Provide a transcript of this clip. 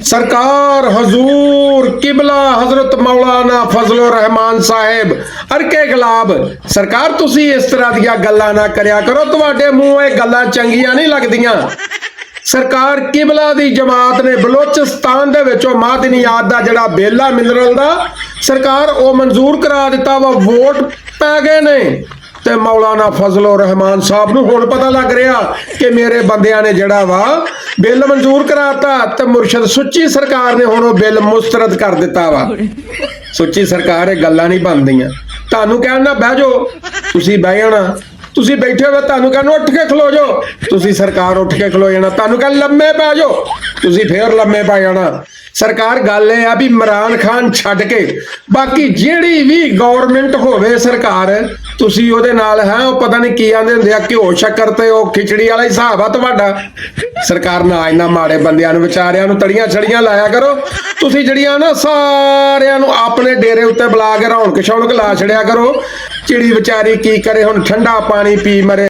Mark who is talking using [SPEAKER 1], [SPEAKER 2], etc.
[SPEAKER 1] सरकार हजूर किबला हजरत मौलाना फजलो रहमान साहेब अरके गुलाब सरकार तुसी इस तरह दियां गल्लां ना करया करो तुहाडे मूंह ये गल्लां चंगियां नहीं लगदियां। सरकार किबला दी जमात ने बलोचिस्तान दे विचों मादनियात दा जिहड़ा बेला मिनरल दा सरकार ओ मंजूर करा दिता वा वोट पै गए ने ते मौलाना फजलो रहमान साहब नूं हुण पता लग रहा कि मेरे बंदियां ने जिहड़ा वा बिल मंजूर कराता ते मुर्शद सुच्ची सरकार ने हुण बिल मुस्तरद कर दिता वा। सुच्ची सरकार ये गल्लां नहीं बनदियां। तुहानूं कहना बह जाओ तुसीं बह जाना, तुसीं बैठे हो तुहानूं कहना उठ के खलो जाओ तुसीं सरकार उठ के खलो जाना, तुहानूं कहना लम्मे पै जाओ तुसीं फिर लम्मे पै जाना। सरकार गल ये आ भी इमरान खान छड्ड के बाकी जिहड़ी भी गौरमेंट होवे सरकार तुसीं ओहदे नाल है वो पता नहीं की आंदे हुंदे आ घिओ शक्कर ते वो खिचड़ी वाला हिसाब आ तुहाडा। सरकार ना इन्हां माड़े बंदियां नूं विचारियां नूं तड़ियां छड़ियां लाया करो। तुसीं जड़ियां ना सारियां नूं अपने डेरे उत्ते बुला के रौनक शौनक ला छड़िया करो। चिड़ी विचारी की करे हुण ठंडा पानी पी मरे।